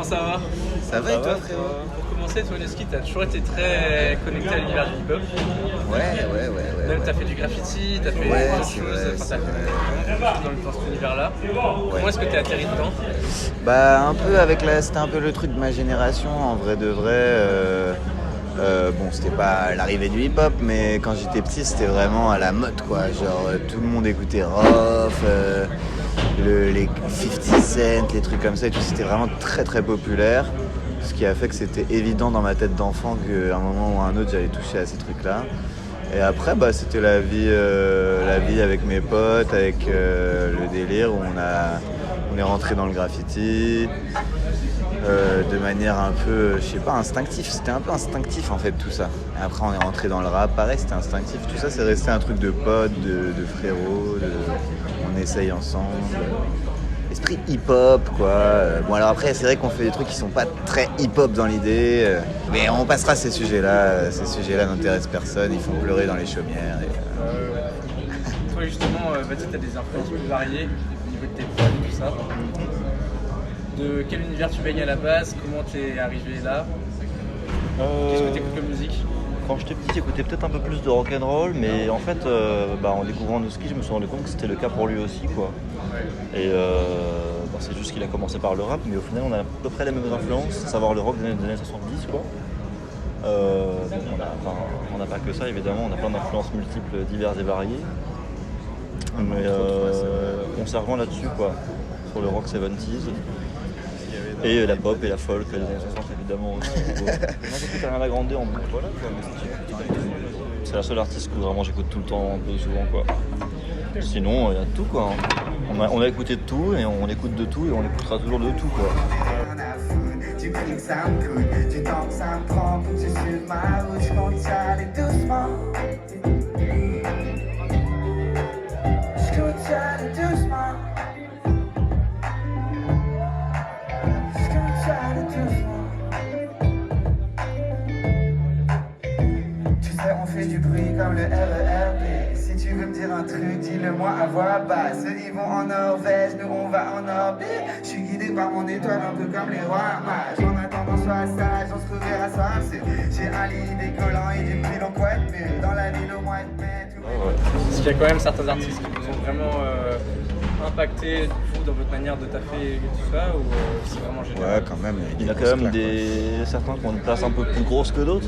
ça va? Ça va et toi, frérot? Pour commencer, toi, Neski, t'as toujours été très connecté à l'univers du hip-hop. Ouais. Même t'as fait du graffiti, t'as fait plein de choses, t'as fait dans cet univers-là. Comment est-ce que t'es atterri dedans? Bah un peu c'était un peu le truc de ma génération, en vrai de vrai. Bon, c'était pas l'arrivée du hip-hop, mais quand j'étais petit, c'était vraiment à la mode, quoi. Genre, tout le monde écoutait Rof, les 50 Cent, les trucs comme ça et tout. C'était vraiment très très populaire. Ce qui a fait que c'était évident dans ma tête d'enfant qu'à un moment ou à un autre, j'allais toucher à ces trucs-là. Et après, bah, c'était la vie avec mes potes, avec le délire où on est rentré dans le graffiti. De manière un peu, je sais pas, instinctive. C'était un peu instinctif en fait tout ça. Et après on est rentré dans le rap, pareil, c'était instinctif. Tout ça c'est resté un truc de potes, de frérots, on essaye ensemble. Esprit hip-hop quoi. Bon alors après c'est vrai qu'on fait des trucs qui sont pas très hip-hop dans l'idée. Mais on passera ces sujets-là. Ces sujets-là n'intéressent personne, ils font pleurer dans les chaumières. Toi justement, t'as des influences plus variées au niveau de tes potes et tout ça. De quel univers tu baignes à la base? Comment t'es arrivé là? Qu'est-ce que t'écoutes comme musique? Quand j'étais petit, j'écoutais peut-être un peu plus de rock'n'roll, mais en fait, en découvrant Neski, je me suis rendu compte que c'était le cas pour lui aussi, quoi. Ouais. Et c'est juste qu'il a commencé par le rap, mais au final, on a à peu près les mêmes influences, à savoir le rock des années 70, quoi. On n'a pas que ça, évidemment, on a plein d'influences multiples, diverses et variées. Mais conservant là-dessus, quoi, sur le rock 70s. Et la pop et la folk des années 60 évidemment aussi. Moi j'écoute Ariana Grande en boucle, voilà quoi, mais c'est la seule artiste que vraiment j'écoute tout le temps, un peu souvent quoi. Sinon il y a de tout quoi. On a écouté de tout et on écoute de tout et on écoutera toujours de tout quoi. Tu cries que ça me coûte, du temps que ça me prend pour que je suive ma route, je compte ça aller doucement. Je compte ça aller doucement. Tu sais, on fait du bruit comme le RERB. Si tu veux me dire un truc, dis-le-moi à voix basse. Eux, ils vont en Norvège, nous on va en orbite. Je suis guidé par mon étoile, un peu comme les rois mages. En attendant, sois sage, on se reverra soir. J'ai un lit, des collants et du pilon couette. Mais dans la ville au mois de mai, tout Parce qu'il y a quand même certains artistes qui vous ont vraiment impacté vous dans votre manière de taffer et tout ça, ou c'est vraiment général? Ouais, quand même. Il y a quand même certains qui ont une place un peu plus grosse que d'autres,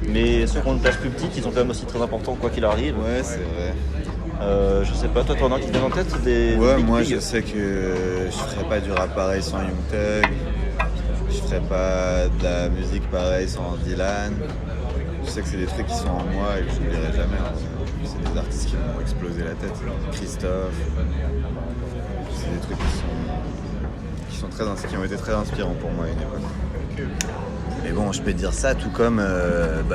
mais ceux qui ont une place plus petite, ils ont quand même aussi très important quoi qu'il arrive. Ouais, c'est vrai. Je sais pas, toi t'en as qui viennent en tête des Ouais, big moi big. je sais que je ferais pas du rap pareil sans Young Thug. Je ferais pas de la musique pareil sans Dylan. Je sais que c'est des trucs qui sont en moi et que je n'oublierai jamais. C'est des artistes qui m'ont explosé la tête. Christophe. C'est des trucs qui ont été très inspirants pour moi à une époque. Mais bon, je peux te dire ça, tout comme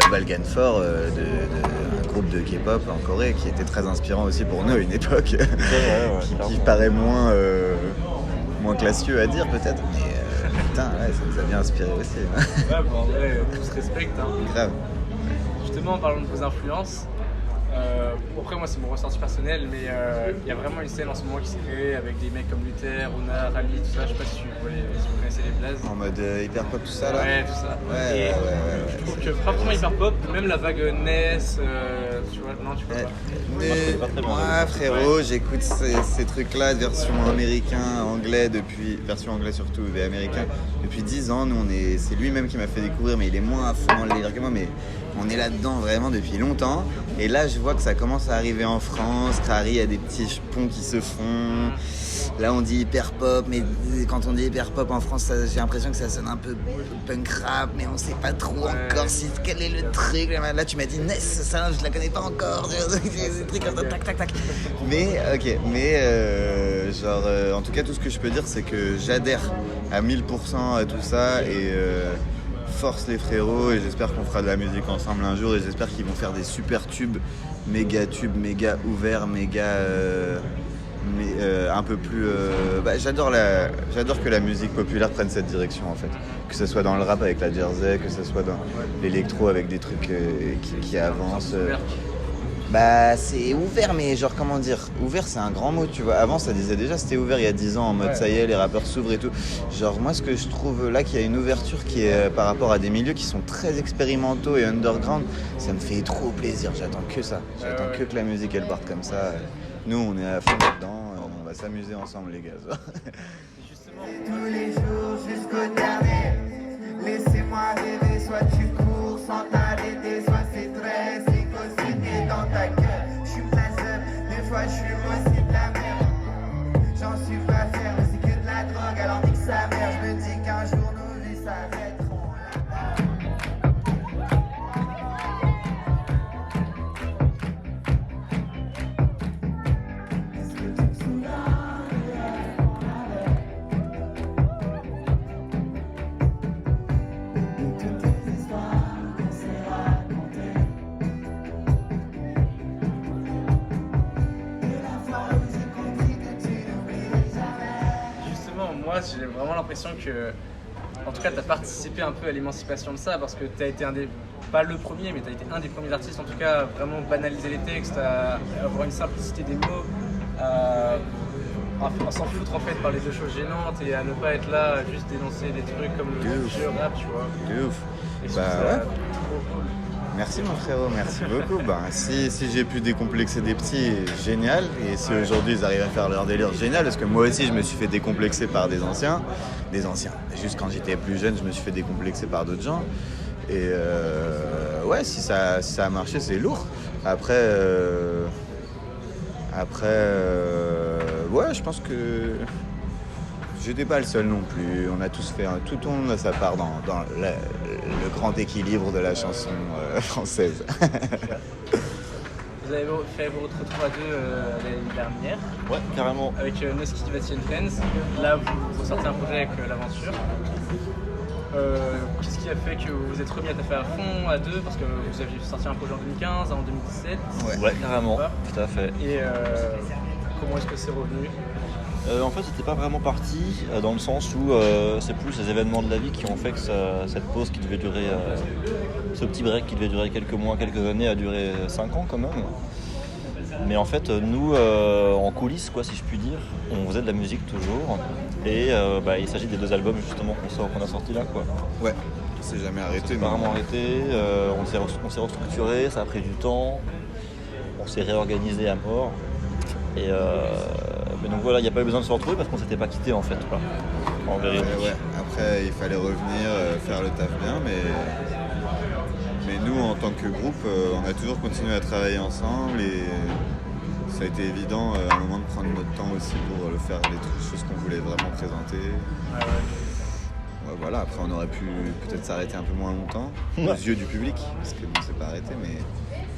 Balganfor, un groupe de K-pop en Corée, qui était très inspirant aussi pour nous à une époque, qui paraît moins classieux à dire peut-être, mais putain, ouais, ça nous a bien inspiré aussi. Ouais, en vrai, tout se respecte. Grave. Justement, en parlant de vos influences, après moi c'est mon ressenti personnel, mais il y a vraiment une scène en ce moment qui s'est créée avec des mecs comme Luther, Runa, Rally, tout ça. Je sais pas si vous connaissez les blazes. En mode hyper pop tout ça là. Ouais, tout ça. Ouais. Je trouve que frappement hyper pop, même la vague Ness, tu vois, non tu vois pas. Mais moi frérot, j'écoute ces trucs-là, version américain, anglais version anglais surtout, et américain, depuis 10 ans. C'est lui-même qui m'a fait découvrir, mais il est moins à fond dans le délire que moi, mais on est là-dedans vraiment depuis longtemps. Et là je vois que ça commence à arriver en France, Crary, il y a des petits ponts qui se font. Là on dit hyper pop, mais quand on dit hyper pop en France, j'ai l'impression que ça sonne un peu punk rap, mais on sait pas trop encore quel est le truc. Là tu m'as dit Ness, ça je la connais pas encore, des trucs comme ça, tac. Mais en tout cas tout ce que je peux dire c'est que j'adhère à 1000% à tout ça et force les frérots, et j'espère qu'on fera de la musique ensemble un jour, et j'espère qu'ils vont faire des super tubes, méga ouverts, un peu plus j'adore que la musique populaire prenne cette direction en fait, que ce soit dans le rap avec la Jersey, que ce soit dans l'électro avec des trucs qui avancent. Bah c'est ouvert, mais genre comment dire, ouvert c'est un grand mot, tu vois. Avant ça disait déjà c'était ouvert il y a 10 ans en mode Ouais. ça y est les rappeurs s'ouvrent et tout. Genre moi ce que je trouve là qu'il y a une ouverture qui est par rapport à des milieux qui sont très expérimentaux et underground, ça me fait trop plaisir, j'attends que ça. J'attends Ouais. que la musique elle parte comme ça. Nous on est à fond là-dedans, on va s'amuser ensemble les gars. Justement, Tous les jours jusqu'au dernier. Laissez-moi rêver, soit tu cours sans t'arrêter, soit c'est très écosité dans ta gueule. Je suis up, des fois je suis aussi de la merde. J'en suis pas fier, mais c'est que de la drogue, alors nique sa mère. Je me dis qu'un jour nos vies s'arrêteront. Est-ce que tu te souviens? Justement, moi j'ai vraiment l'impression que, en tout cas, tu as participé un peu à l'émancipation de ça parce que tu as été pas le premier, mais tu as été un des premiers artistes en tout cas à vraiment banaliser les textes, à avoir une simplicité des mots, à s'en foutre en fait par les deux choses gênantes et à ne pas être là à juste dénoncer des trucs comme le De ouf. jeu rap, tu vois. De ouf. Et je Bah trouve ça ouais. trop cool. Merci mon frérot, merci beaucoup. Ben, si j'ai pu décomplexer des petits, génial. Et si aujourd'hui ils arrivent à faire leur délire, génial. Parce que moi aussi je me suis fait décomplexer par des anciens. Juste quand j'étais plus jeune, je me suis fait décomplexer par d'autres gens. Et ouais, si ça a marché, c'est lourd. Après, ouais, je pense que j'étais pas le seul non plus. On a tous fait tout le monde a sa part dans le grand équilibre de la chanson française. Vous avez fait votre retour à deux l'année dernière Ouais, carrément. avec No Skitty Vatsy and Friends. Là, vous sortez un projet avec l'Aventure. Qu'est-ce qui a fait que vous vous êtes remis à taffer à fond à deux? Parce que vous aviez sorti un projet en 2015, en 2017. Ouais, carrément, Pas. tout à fait. Et comment est-ce que c'est revenu? En fait, c'était pas vraiment parti, dans le sens où c'est plus les événements de la vie qui ont fait que cette pause qui devait durer, ce petit break qui devait durer quelques mois, quelques années, a duré 5 ans quand même. Mais en fait, nous, en coulisses, quoi, si je puis dire, on faisait de la musique toujours. Et il s'agit des 2 albums justement qu'on a sortis là, quoi. Ouais, c'est jamais On arrêté. s'est pas vraiment arrêté, on s'est restructuré, ça a pris du temps, on s'est réorganisé à mort. Et mais donc voilà, il n'y a pas eu besoin de se retrouver parce qu'on s'était pas quitté en fait, quoi. En vérité. Ouais. Après, il fallait revenir, faire le taf bien, mais nous, en tant que groupe, on a toujours continué à travailler ensemble et ça a été évident à un moment de prendre notre temps aussi pour faire les choses qu'on voulait vraiment présenter. Ouais, ouais. Ouais, voilà, après on aurait pu peut-être s'arrêter un peu moins longtemps, aux yeux du public, parce que bon, c'est pas arrêté, mais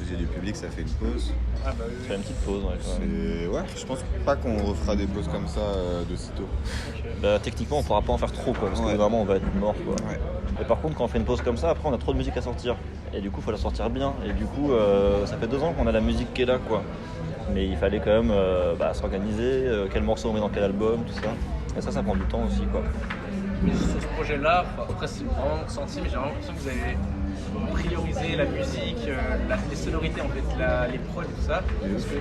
aux yeux du public, ça fait une pause. Ah bah oui, Faire une petite pause, ouais, quand même. Ouais, je pense pas qu'on refera des pauses comme ça de sitôt. ok. Bah, techniquement, on pourra pas en faire trop, quoi, parce Ouais. que vraiment, on va être mort, quoi. Ouais. Et par contre, quand on fait une pause comme ça, après, on a trop de musique à sortir. Et du coup, il faut la sortir bien. Et du coup, ça fait 2 ans qu'on a la musique qui est là, quoi. Mais il fallait quand même s'organiser, quel morceau on met dans quel album, tout ça. Et ça prend du temps aussi, quoi. Mais sur ce projet-là, après c'est vraiment ressenti, mais j'ai vraiment l'impression que vous avez priorisé la musique, les sonorités en fait, les prods et tout ça. Parce que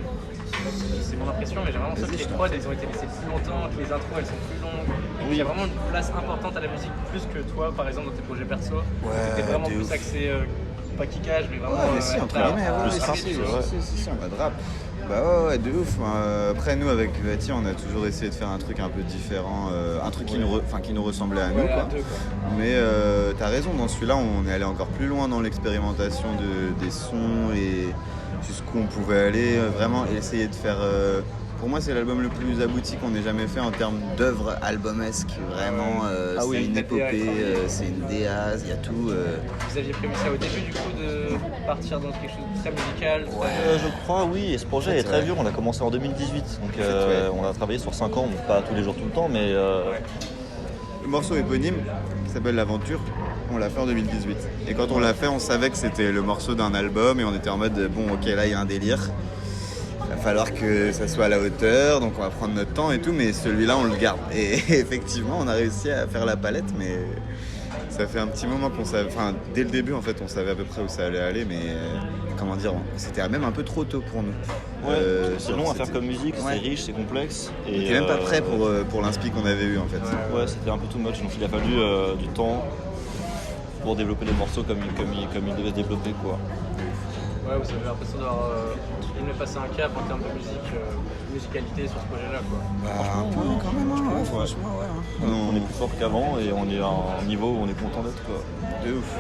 c'est mon impression, mais j'ai vraiment l'impression que les prods elles ont été laissées plus longtemps, que les intros elles sont plus longues. Et qu'il y a vraiment une place importante à la musique, plus que toi par exemple dans tes projets perso. T'étais vraiment de plus ouf. axé, pas kickage, mais vraiment. Ouais, mais si, entre guillemets, plus ouais, rap, si, ouais. si, on va de rap. Bah ouais, de ouf. Après, nous, avec Vati, on a toujours essayé de faire un truc un peu différent, un truc qui nous ressemblait à nous, quoi. Mais t'as raison, dans celui-là, on est allé encore plus loin dans l'expérimentation des sons et jusqu'où on pouvait aller, vraiment essayer de faire... pour moi, c'est l'album le plus abouti qu'on ait jamais fait en termes d'œuvre albumesque. Vraiment, Ah c'est oui, une la épopée, DA, c'est une DA, il y a tout. Vous aviez prévu ça au début du coup de partir dans quelque chose de très musical. Je crois, oui, et ce projet est très vieux, on l'a commencé en 2018, donc on a travaillé sur 5 ans, donc pas tous les jours tout le temps, mais Le morceau éponyme, qui s'appelle L'Aventure, on l'a fait en 2018. Et quand on l'a fait, on savait que c'était le morceau d'un album et on était en mode, bon, ok, là, il y a un délire. Il va falloir que ça soit à la hauteur, donc on va prendre notre temps et tout, mais celui-là, on le garde. Et effectivement, on a réussi à faire la palette, mais ça Ça fait un petit moment qu'on savait, enfin dès le début en fait on savait à peu près où ça allait aller, mais comment dire, c'était même un peu trop tôt pour nous. C'est long à faire comme musique, Ouais. c'est riche, c'est complexe. On était même pas prêt pour l'inspi qu'on avait eu en fait. Ouais, c'était un peu too much, donc il a fallu du temps pour développer les morceaux comme ils devaient se développer, quoi. Ouais, vous avez l'impression d'avoir passé un cap en termes de musicalité sur ce projet-là, quoi. Un peu quand même, hein, ouais, franchement, ouais. On est plus fort qu'avant et on est à un niveau où on est content d'être, quoi. De ouf.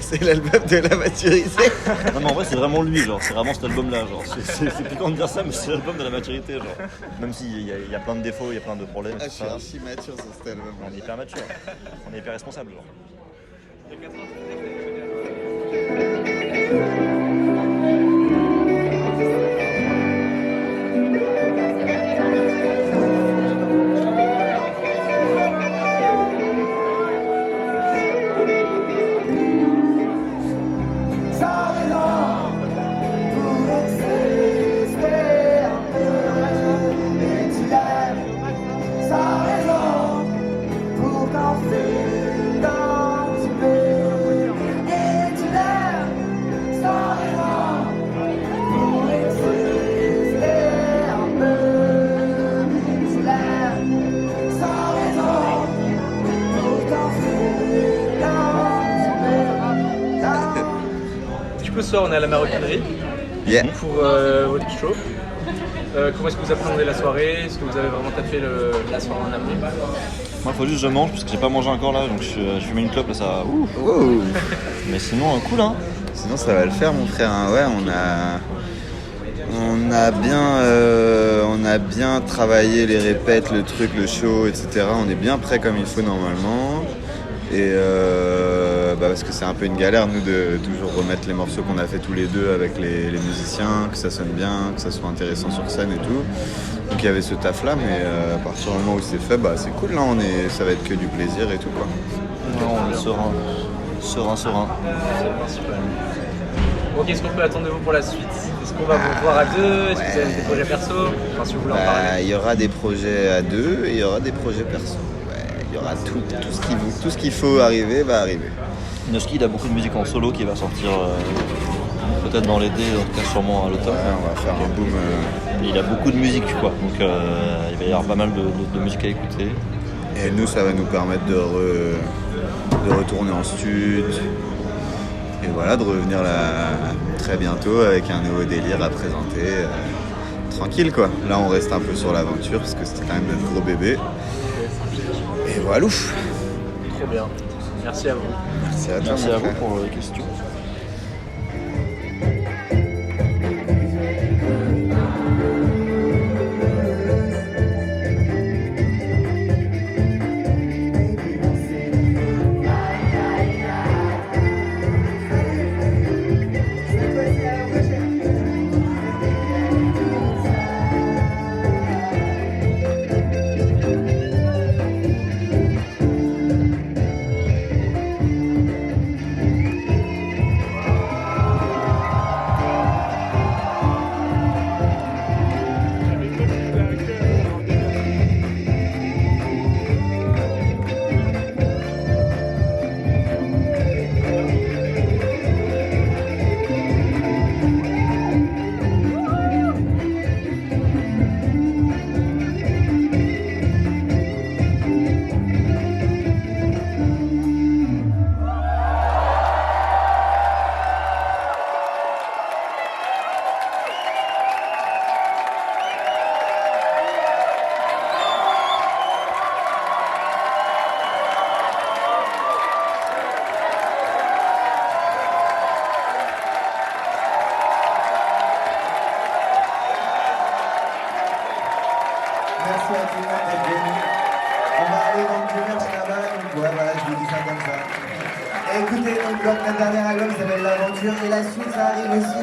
C'est l'album de la maturité. Non mais en vrai c'est vraiment lui, genre, c'est vraiment cet album-là, genre. C'est piquant de dire ça, mais c'est l'album de la maturité, genre. Même s'il y a plein de défauts, il y a plein de problèmes, Je tout suis ça. archi mature sur cet album. On est hyper mature, on est hyper responsable, genre. Du coup, ce soir, on est à la Maroquinerie Yeah. pour votre show. Comment est-ce que vous appréhendez la soirée? Est-ce que vous avez vraiment tapé la soirée en amont? Moi faut juste que je mange parce que j'ai pas mangé encore là, donc je fumé une clope là, ça. Ouh. Oh. Mais sinon cool hein. Sinon ça va le faire mon frère, hein. Ouais, on a bien travaillé les répètes, le truc, le show, etc. On est bien prêt comme il faut normalement. Et parce que c'est un peu une galère nous de toujours remettre les morceaux qu'on a fait tous les deux avec les musiciens, que ça sonne bien, que ça soit intéressant sur scène et tout. Donc il y avait ce taf là, mais à partir du moment où c'est fait, c'est cool là, ça va être que du plaisir et tout quoi. Non, on est serein. Serein. C'est super. Bon, qu'est-ce qu'on peut attendre de vous pour la suite? Est-ce qu'on va vous voir à deux? Est-ce que vous avez des projets perso? Enfin, si vous voulez en parler. Il y aura des projets à deux et il y aura des projets perso. Il y aura tout ce qu'il faut arriver va arriver. Noski il a beaucoup de musique en solo qui va sortir peut-être dans l'été, en tout cas sûrement à l'automne. Ouais, on va faire un boom. Il a beaucoup de musique quoi, donc il va y avoir pas mal de musique à écouter. Et nous, ça va nous permettre de retourner en stud. Et voilà, de revenir là très bientôt avec un nouveau délire à présenter. Tranquille quoi. Là, on reste un peu sur l'aventure parce que c'était quand même notre gros bébé. Et voilà. Trop bien. Merci à vous. Merci à toi. Merci mon à vous frère. pour les questions. Merci à tout le monde d'être venu. On va aller dans le merch là-bas, donc ouais, voilà, je vous dis ça comme ça. Et écoutez, donc, notre dernier album s'appelle L'Aventure, et la suite, ça arrive aussi.